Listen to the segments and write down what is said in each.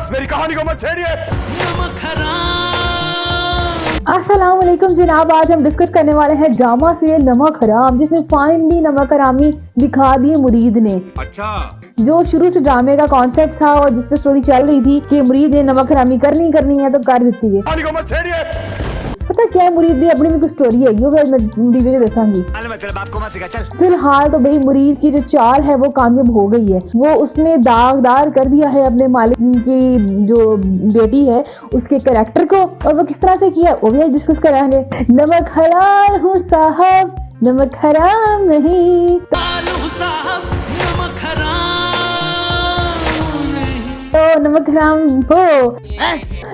बस मेरी कहानी को मत छेड़िए। अस्सलाम वालेकुम जनाब, आज हम डिस्कस करने वाले हैं ड्रामा सीरियल नमक हराम, जिसमें फाइनली नमक हरामी दिखा दी मुरीद ने। अच्छा, जो शुरू से ड्रामे का कॉन्सेप्ट था और जिसपे स्टोरी चल रही थी कि मुरीद ने नमक हरामी करनी है तो कर देती है। कहानी को मत छेड़िए। पता क्या है, मुरीद की अपनी भी कुछ स्टोरी है, वो मैं वीडियो दसांगी। फिलहाल तो भाई मुरीद की जो चाल है वो कामयाब हो गई है। वो उसने दागदार कर दिया है अपने मालिक की जो बेटी है उसके कैरेक्टर को, और वो किस तरह से किया वो भी डिस्कस करेंगे। नमक हलाल हो साहब, नमक हराम नहीं। तो नमक हराम हो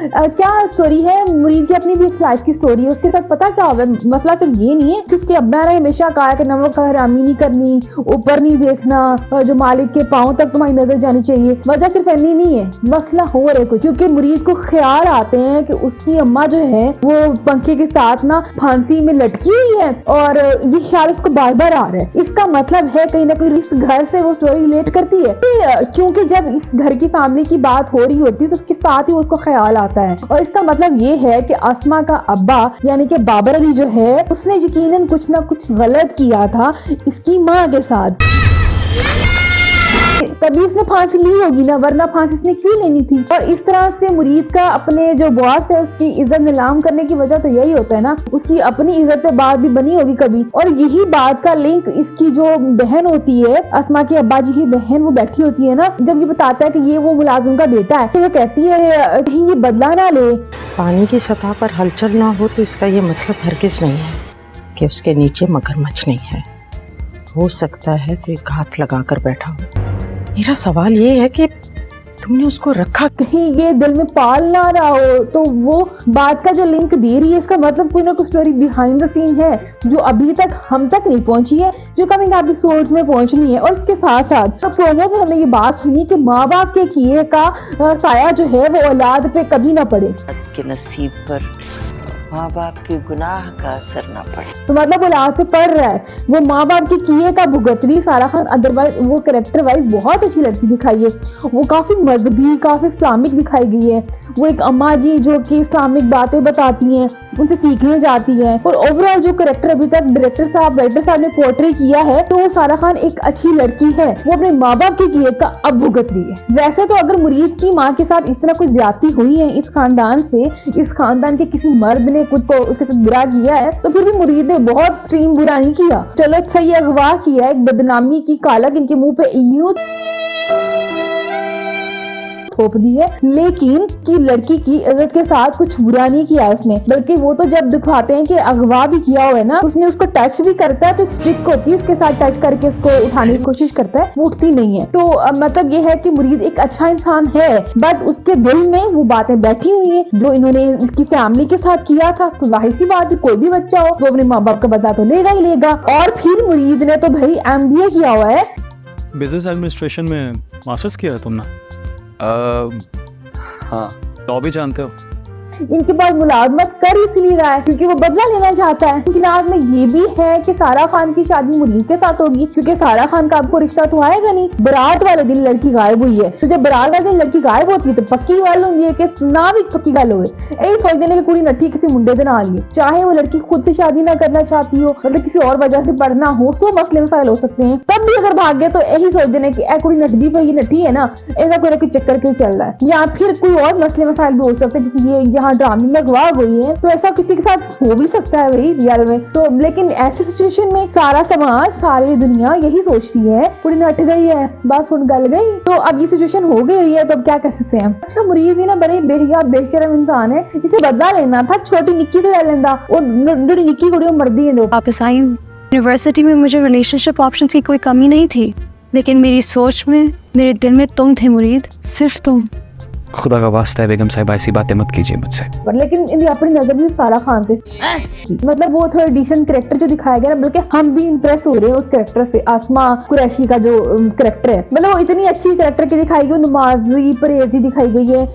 क्या स्टोरी है मुरीद की अपनी भी एक लाइफ की स्टोरी है। उसके साथ पता क्या होगा, मसला सिर्फ ये नहीं है कि उसके अब्बा ने हमेशा कहा है कि नमक हरामी नहीं करनी, ऊपर नहीं देखना, और जो मालिक के पाँव तक तुम्हारी नजर जानी चाहिए। वजह सिर्फ ऐसी नहीं है, मसला हो रहा है कुछ, क्योंकि मुरीद को ख्याल आते हैं कि उसकी अम्मा जो है वो पंखे के साथ ना फांसी में लटकी हुई है, और ये ख्याल उसको बार बार आ रहा है। इसका मतलब है कहीं ना कहीं इस घर से वो स्टोरी रिलेट करती है, क्योंकि जब इस घर की फैमिली की बात हो रही होती है तो उसके साथ ही उसको ख्याल आता है। और इसका मतलब ये है कि अस्मा का अब्बा यानी कि बाबर अली जो है उसने यकीनन कुछ ना कुछ गलत किया था इसकी माँ के साथ, तभी उसने फांसी ली होगी ना, वरना फांसी उसने क्यों लेनी थी। और इस तरह से मुरीद का अपने जो बॉस है उसकी इज्जत नीलाम करने की वजह तो यही होता है ना, उसकी अपनी इज्जत पे बात भी बनी होगी कभी। और यही बात का लिंक इसकी जो बहन होती है, अस्मा के अब्बा जी की बहन, वो बैठी होती है ना, जब ये बताता है कि ये वो मुलाजिम का बेटा है तो वो कहती है कहीं ये बदला ना ले। पानी की सतह पर हलचल ना हो तो इसका ये मतलब हरगिज नहीं है कि उसके नीचे मगरमच्छ नहीं है। हो सकता है कोई घात लगा कर बैठा हो। मेरा सवाल ये है कि तुमने उसको रखा, कहीं ये दिल में पाल ना रहा हो। तो वो बात का जो लिंक दे रही है, इसका मतलब कोई ना कोई स्टोरी बिहाइंड द सीन है जो अभी तक हम तक नहीं पहुंची है, जो कमिंग एपिसोड्स में पहुंचनी है। और इसके साथ साथ प्रोमो में हमने ये बात सुनी कि माँ बाप के किए का साया जो है वो औलाद पे कभी ना पड़े, के नसीब पर माँ बाप के गुनाह का असर ना पड़े। तो मतलब औलाद पे पड़ रहा है, वो माँ बाप के किए का भुगत रही सारा खान। अदरवाइज वो कैरेक्टर वाइज बहुत अच्छी लड़की दिखाई है, वो काफी मजहबी काफी इस्लामिक दिखाई गई है। वो एक अम्मा जी जो कि इस्लामिक बातें बताती हैं, उनसे सीखने जाती है। और ओवरऑल जो कैरेक्टर अभी तक डायरेक्टर साहब राइटर साहब ने पोर्ट्रे किया है, तो वो सारा खान एक अच्छी लड़की है, वो अपने माँ बाप के किए का अब भुगत रही है। वैसे तो अगर मुरीद की माँ के साथ इस तरह कोई ज्यादती हुई है इस खानदान से, इस खानदान के किसी मर्द ने खुद को उसके साथ बुरा किया है, तो फिर भी मुरीद ने बहुत एक्सट्रीम बुरा नहीं किया। चलो सही अगवा किया, एक बदनामी की कालक इनके मुंह पे यूं थोप दी है, लेकिन कि लड़की की इज्जत के साथ कुछ बुरा नहीं किया उसने। बल्कि वो तो जब दिखाते हैं कि अगवा भी किया हुआ है ना, उसने उसको टच भी करता है तो स्ट्रिक होती है, उसके साथ टच करके उसको उठाने की कोशिश करता है, वो उठती नहीं है। तो मतलब ये है कि मुरीद एक अच्छा इंसान है, बट उसके दिल में वो बातें बैठी हुई है जो इन्होंने इसकी फैमिली के साथ किया था। तो जाहिर सी बात है कोई भी बच्चा हो वो अपने माँ बाप का बदला तो लेगा ही लेगा। और फिर मुरीद ने तो भाई MBA किया हुआ है, बिजनेस एडमिनिस्ट्रेशन में मास्टर्स किया है तुमने? हाँ, लॉ भी जानते हो? इनके पास मुलाजमत कर इसलिए रहा है क्योंकि वो बदला लेना चाहता है। इनकी नाज में ये भी है कि सारा खान की शादी मुरीद के साथ होगी, क्योंकि सारा खान का आपको रिश्ता तो आएगा नहीं। बारात वाले दिन लड़की गायब हुई है, तो जब बारात वाले दिन लड़की गायब होती है तो पक्की गल होती है कि ना भी पक्की गल हो, यही सोच देने की कुड़ी नट्ठी किसी मुंडे दे ना लिए, चाहे वो लड़की खुद से शादी ना करना चाहती हो, मतलब किसी और वजह से पढ़ना हो, 100 मसले मसाइल हो सकते हैं। तब भी अगर भाग गए तो यही सोच देने की कुड़ी नटदी पर ये नट्ठी है ना, ऐसा कोई ना कोई चक्कर क्यों चल रहा है, या फिर कोई और मसले मसाइल भी हो सकते हैं जैसे ये यहाँ ड्रामे में गवा गई है। तो ऐसा किसी के साथ हो भी सकता है भाई रियल में। तो लेकिन ऐसी सिचुएशन में सारा समाज सारी दुनिया यही सोचती है कुड़ी नट गई है, बस हुन गल गई। तो अब ये सिचुएशन हो गई है, तो अब क्या कर सकते हैं। अच्छा मुरीद भी ना बड़े बेहिया बेशरम इंसान है, इसे बदला लेना था, छोटी निक्की तो ले लेंदा, और बड़ी निक्की कुड़ी मर्दी है। वापस आई यूनिवर्सिटी में, मुझे रिलेशनशिप ऑप्शंस की कोई कमी नहीं थी, लेकिन मेरी सोच में मेरे दिल में तुम थे मुरीद, सिर्फ तुम। खुदा का वास्ता है बेगम साहिबा ऐसी बातें मत कीजिए मुझसे। लेकिन इनकी अपनी नजर भी सारा खान थे, मतलब वो थोड़ा डिसेंट कैरेक्टर जो दिखाया गया ना, बल्कि हम भी इम्प्रेस हो रहे हैं उस कैरेक्टर से। आसमा कुरैशी का जो कैरेक्टर है, मतलब वो इतनी अच्छी कैरेक्टर की दिखाई गई, नमाजी परहेजी दिखाई गई है।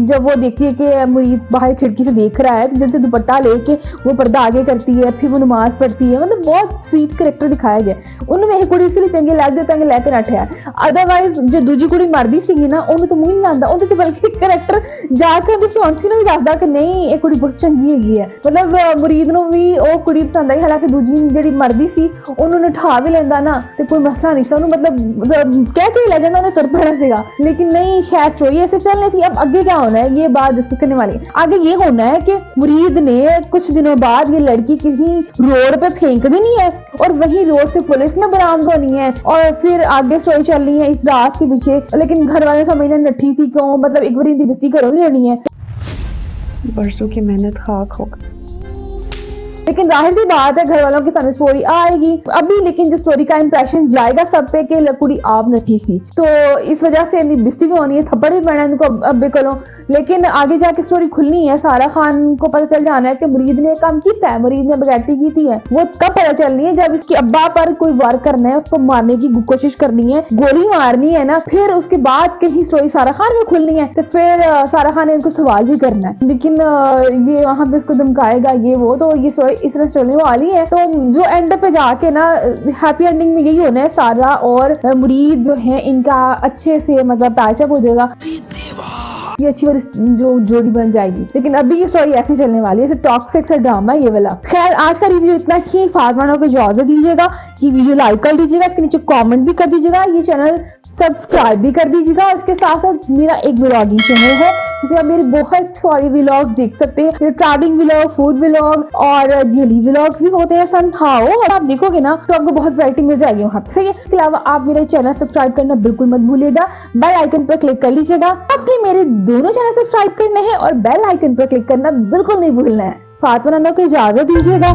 जब वो देखती है कि मुरीद बाहर खिड़की से देख रहा है तो जैसे दुपट्टा लेके वो पर्दा आगे करती है, फिर वो नमाज पढ़ती है, मतलब बहुत स्वीट कैरेक्टर दिखाया गया। उन्होंने एक कुड़ी इसलिए चंगे लग जाता है लेके नठिया, अदरवाइज जो दूजी कुड़ी मरदी सी ना, उन्हें तो मुंह नहीं लांदा, उन्हें तो बल्कि ਕਰੈਕਟਰ ਜਾ ਕੇ ਉਹਦੀ ਫਿਆਂਸੀ ਨੂੰ ਵੀ ਦੱਸਦਾ ਕਿ ਨਹੀਂ ਇਹ ਕੁੜੀ ਬਹੁਤ ਚੰਗੀ ਹੈਗੀ ਹੈ। ਮਤਲਬ ਮੁਰੀਦ ਨੂੰ ਵੀ ਉਹ ਕੁੜੀ ਪਸੰਦ ਆਈ, ਹਾਲਾਂਕਿ ਦੂਜੀ ਜਿਹੜੀ ਮਰਦੀ ਸੀ ਉਹਨੂੰ ਨਿਠਾ ਵੀ ਲੈਂਦਾ ਨਾ ਤੇ ਕੋਈ ਮਸਲਾ नहीं था, ਉਹਨੂੰ मतलब ਕਹਿ के ले जाना उन्हें तुर पड़ा सीगा। लेकिन नहीं, खैर स्टोरी ऐसे चलनी थी। अब आगे क्या होना है ये बात डिस्कस करने वाली है। आगे ये होना है कि मुरीद ने कुछ दिनों बाद ये लड़की किसी रोड पे फेंक देनी है और वही रोड से पुलिस में बरामद होनी है और फिर आगे स्टोरी चल रही है इस राज के पीछे। लेकिन घर वाले समझने नट्ठी सी क्यों, मतलब एक बार बेइज्जती करो लेनी है, बरसों की मेहनत खाक हो गई। लेकिन जाहिर सी बात है घर वालों के सामने स्टोरी आएगी अभी, लेकिन जो स्टोरी का इंप्रेशन जाएगा सब पे कि कुड़ी आप नठी सी, तो इस वजह से बेइज्जती भी होनी है, थप्पड़ भी पड़ना इनको अब्बे को। लेकिन आगे जाके स्टोरी खुलनी है, सारा खान को पता चल जाना है कि मुरीद ने काम किया है, मुरीद ने बगैरती की थी है। वो कब पता चलनी है जब इसके अब्बा पर कोई वार करना है, उसको मारने की कोशिश करनी है, गोली मारनी है ना, फिर उसके बाद कहीं स्टोरी सारा खान में खुलनी है, तो फिर सारा खान ने इनको सवाल भी करना है। लेकिन ये वहां पे इसको धमकाएगा ये वो, तो ये स्टोरी इस तरह चलने वाली है। तो जो एंड पे जाके ना हैप्पी एंडिंग में यही होना है, सारा और मुरीद जो है इनका अच्छे से मतलब पैचअप हो जाएगा, ये अच्छी बार जो जोड़ी बन जाएगी। लेकिन अभी ये स्टोरी ऐसे चलने वाली है, ऐसे टॉक्सिक सा ड्रामा है ये वाला। खैर आज का रिव्यू इतना ही। फातमा को इजाजत दीजिएगा कि वीडियो लाइक कर दीजिएगा, इसके नीचे कमेंट भी कर दीजिएगा, ये चैनल सब्सक्राइब भी कर दीजिएगा। और इसके साथ साथ मेरा एक व्लॉगिंग चैनल है जिसमें आप मेरे बहुत सारे व्लॉग देख सकते हैं, ट्रैवलिंग व्लॉग, फूड व्लॉग और डेली व्लॉग्स भी होते हैं समहाउ। और आप देखोगे ना तो आपको बहुत वैरायटी मिल जाएगी वहाँ पे। सही है, इसके अलावा आप मेरा चैनल सब्सक्राइब करना बिल्कुल मत भूलिएगा, बेल आइकन पर क्लिक कर लीजिएगा। आपने मेरे दोनों चैनल सब्सक्राइब करने हैं और बेल आइकन पर क्लिक करना बिल्कुल नहीं भूलना है। फातमा नाना को इजाजत दीजिएगा।